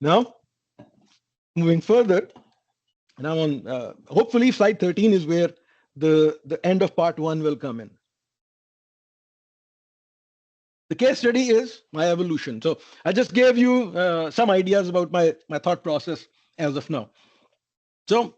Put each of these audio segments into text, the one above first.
Now, moving further, and I'm on, hopefully slide 13 is where the end of part 1 will come in. The case study is my evolution. So I just gave you some ideas about my thought process as of now. So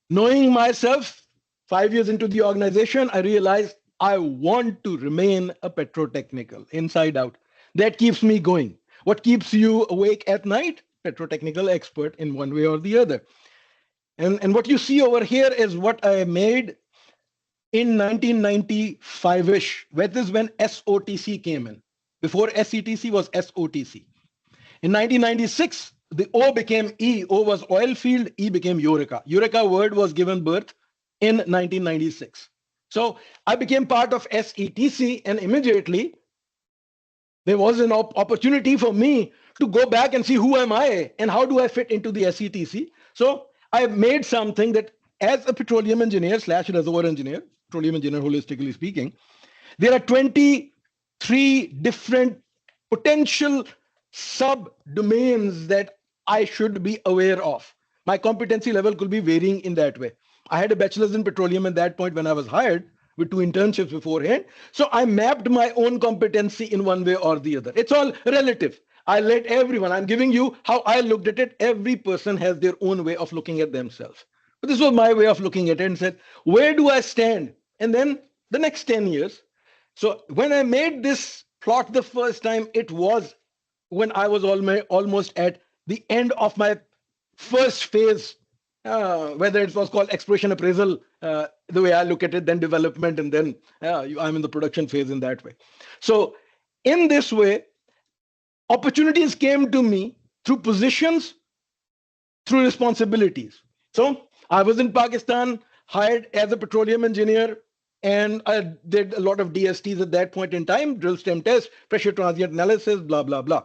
knowing myself 5 years into the organization, I realized I want to remain a petrotechnical inside out. That keeps me going. What keeps you awake at night? Petrotechnical expert in one way or the other. And what you see over here is what I made in 1995-ish. That is when SOTC came in. Before SETC was SOTC. In 1996, the O became E. O was oil field, E became Eureka. Eureka word was given birth in 1996. So I became part of SETC, and immediately there was an opportunity for me to go back and see who am I and how do I fit into the SETC. So I made something that as a petroleum engineer / reservoir engineer, petroleum engineer holistically speaking, there are 23 different potential sub-domains that I should be aware of. My competency level could be varying in that way. I had a bachelor's in petroleum at that point when I was hired with 2 internships beforehand. So I mapped my own competency in one way or the other. It's all relative. I let everyone, I'm giving you how I looked at it. Every person has their own way of looking at themselves. But this was my way of looking at it and said, where do I stand? And then the next 10 years. So when I made this plot the first time, it was when I was almost at the end of my first phase, whether it was called exploration appraisal, the way I look at it, then development, and then I'm in the production phase in that way. So in this way, opportunities came to me through positions, through responsibilities. So I was in Pakistan, hired as a petroleum engineer, and I did a lot of DSTs at that point in time, drill stem test, pressure transient analysis, blah, blah, blah.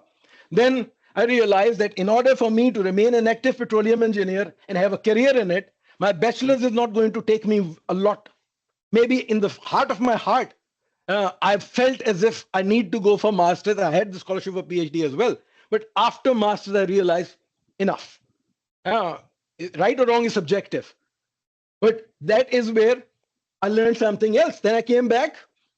Then I realized that in order for me to remain an active petroleum engineer and have a career in it, my bachelor's is not going to take me a lot. Maybe in the heart of my heart, I felt as if I need to go for master's. I had the scholarship for PhD as well. But after master's, I realized enough. Right or wrong is subjective. But that is where I learned something else. Then I came back.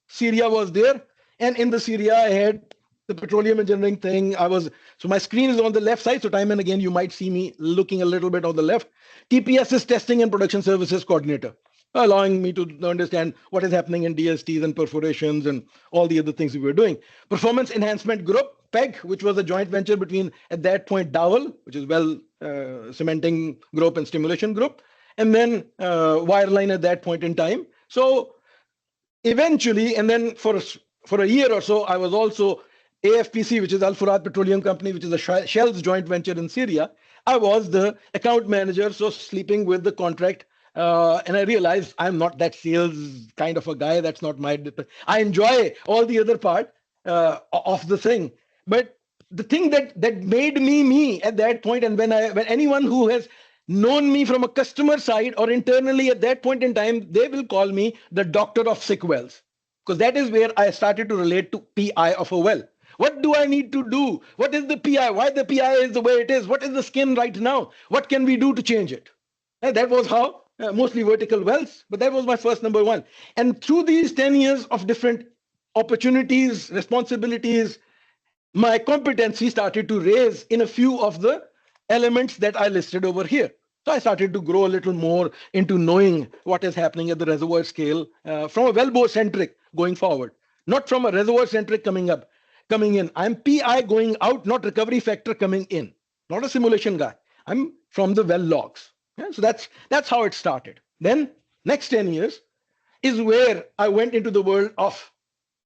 Syria was there. And in the Syria, I had the petroleum engineering thing. So my screen is on the left side. So time and again, you might see me looking a little bit on the left. TPS is testing and production services coordinator, allowing me to understand what is happening in DSTs and perforations and all the other things we were doing. Performance Enhancement Group, PEG, which was a joint venture between, at that point, Dowell, which is cementing group and stimulation group, and then Wireline at that point in time. So eventually, and then for a year or so, I was also AFPC, which is Al Furat Petroleum Company, which is a Shell's joint venture in Syria. I was the account manager, so sleeping with the contract. And I realized I'm not that sales kind of a guy. That's not my. I enjoy all the other part of the thing. But the thing that made me at that point, and when anyone who has known me from a customer side or internally at that point in time, they will call me the doctor of sick wells, because that is where I started to relate to PI of a well. What do I need to do? What is the PI? Why the PI is the way it is? What is the skin right now? What can we do to change it? And that was how, mostly vertical wells, but that was my first number one. And through these 10 years of different opportunities, responsibilities, my competency started to raise in a few of the elements that I listed over here. So I started to grow a little more into knowing what is happening at the reservoir scale from a wellbore centric going forward, not from a reservoir centric coming in. I'm PI going out, not recovery factor coming in, not a simulation guy. I'm from the well logs. Yeah, so that's how it started. Then next 10 years is where I went into the world of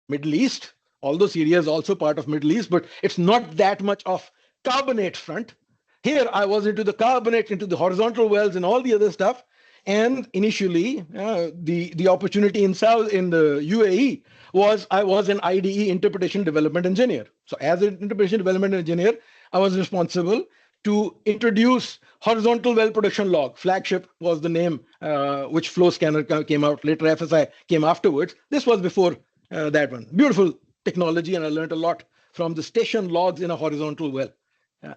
Middle East, although Syria is also part of Middle East, but it's not that much of carbonate front. Here I was into the carbonate, into the horizontal wells and all the other stuff. And initially, the opportunity in the UAE was I was an IDE interpretation development engineer. So as an interpretation development engineer, I was responsible to introduce horizontal well production log. Flagship was the name, which Flow Scanner came out later. FSI came afterwards. This was before that one. Beautiful technology, and I learned a lot from the station logs in a horizontal well.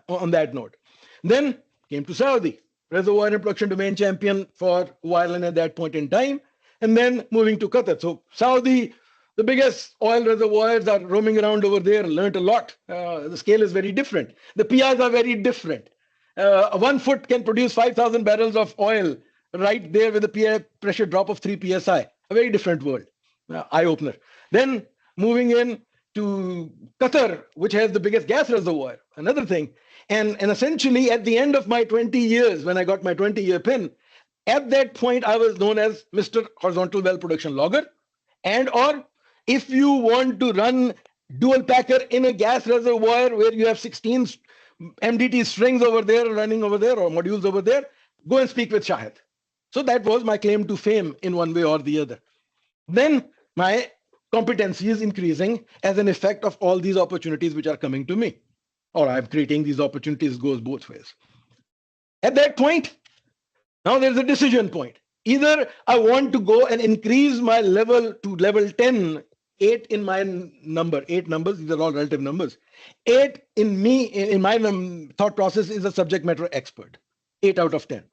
on that note. Then came to Saudi, reservoir and production domain champion for a while and at that point in time. And then moving to Qatar. So Saudi, the biggest oil reservoirs are roaming around over there, learned a lot. The scale is very different. The PRs are very different. 1 foot can produce 5,000 barrels of oil right there with a PI pressure drop of 3 psi. A very different world, eye-opener. Then moving in to Qatar, which has the biggest gas reservoir, another thing. And essentially at the end of my 20 years, when I got my 20-year pin, at that point, I was known as Mr. Horizontal Well Production Logger. And or if you want to run dual packer in a gas reservoir where you have 16 MDT strings over there, running over there, or modules over there, go and speak with Shahid. So that was my claim to fame in one way or the other. Then my competency is increasing as an effect of all these opportunities which are coming to me. Or I'm creating these opportunities, goes both ways. At that point, now there's a decision point. Either I want to go and increase my level to level 10, 8 in my number, 8 numbers, these are all relative numbers. 8 in me, in my thought process is a subject matter expert, 8 out of 10.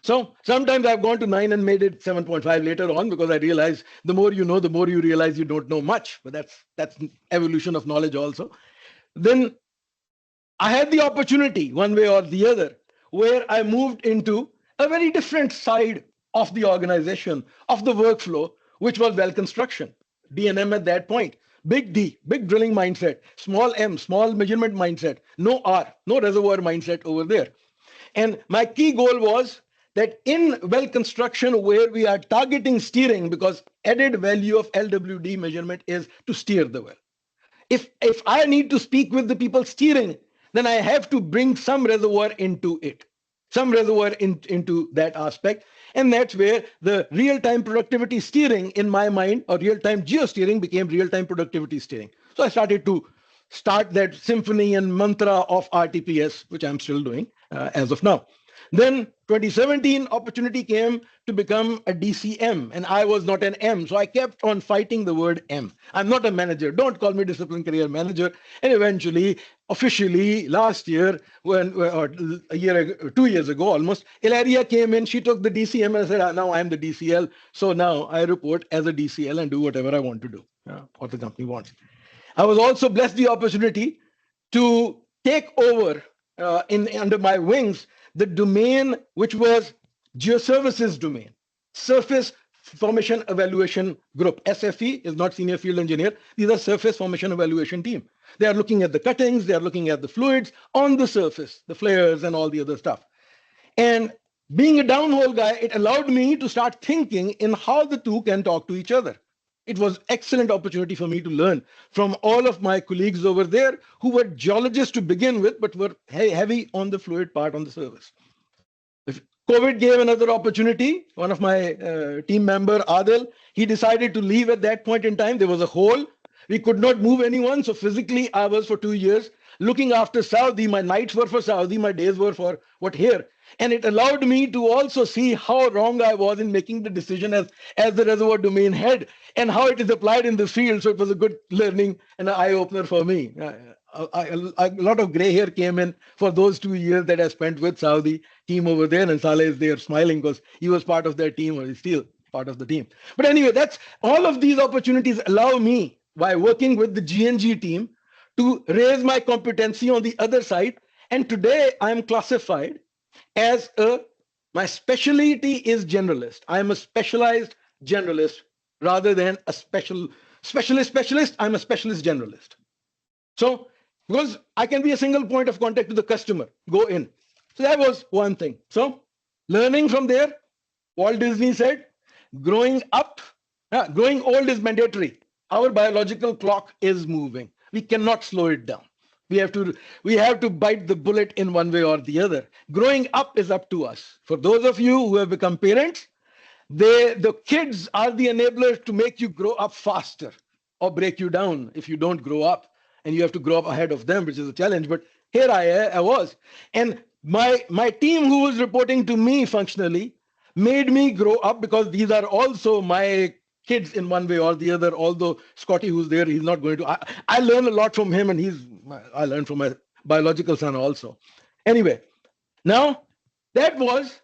So sometimes I've gone to 9 and made it 7.5 later on because I realize the more you know, the more you realize you don't know much. But that's evolution of knowledge also. Then I had the opportunity, one way or the other, where I moved into a very different side of the organization, of the workflow, which was well construction, D&M at that point. Big D, big drilling mindset, small M, small measurement mindset, no R, no reservoir mindset over there. And my key goal was that in well construction where we are targeting steering, because added value of LWD measurement is to steer the well. If I need to speak with the people steering, then I have to bring some reservoir into it, some reservoir into that aspect. And that's where the real-time productivity steering in my mind, or real-time geosteering, became real-time productivity steering. So I started to start that symphony and mantra of RTPS, which I'm still doing as of now. Then 2017 opportunity came to become a DCM, and I was not an M, so I kept on fighting the word M. I'm not a manager. Don't call me discipline career manager. And eventually, officially last year, or a year ago, 2 years ago almost, Ilaria came in. She took the DCM and I said, now I'm the DCL. So now I report as a DCL and do whatever I want to do, what the company wants. I was also blessed the opportunity to take over under my wings the domain which was geoservices domain, Surface Formation Evaluation Group. SFE is not senior field engineer. These are surface formation evaluation team. They are looking at the cuttings, they are looking at the fluids on the surface, the flares and all the other stuff. And being a downhole guy, it allowed me to start thinking in how the two can talk to each other. It was an excellent opportunity for me to learn from all of my colleagues over there who were geologists to begin with, but were heavy on the fluid part on the surface. COVID gave another opportunity. One of my team member, Adil, he decided to leave at that point in time. There was a hole. We could not move anyone. So physically, I was for 2 years looking after Saudi. My nights were for Saudi. My days were for here. And it allowed me to also see how wrong I was in making the decision as the reservoir domain head and how it is applied in the field. So it was a good learning and an eye-opener for me. A lot of gray hair came in for those 2 years that I spent with Saudi team over there. And Saleh is there smiling because he was part of their team, or he's still part of the team. But anyway, that's all of these opportunities allow me, by working with the GNG team, to raise my competency on the other side. And today I'm classified as my specialty is generalist. I am a specialized generalist rather than a specialist. I'm a specialist generalist. So, because I can be a single point of contact to the customer, go in. So that was one thing. So, learning from there, Walt Disney said, growing old is mandatory. Our biological clock is moving. We cannot slow it down. We have to bite the bullet in one way or the other. Growing up is up to us. For those of you who have become parents, the kids are the enablers to make you grow up faster or break you down if you don't grow up, and you have to grow up ahead of them, which is a challenge. But here I was. And my team who was reporting to me functionally made me grow up, because these are also my kids in one way or the other. Although Scotty, who's there, he's not going to. I learn a lot from him, and I learn from biological son also. Anyway, now that was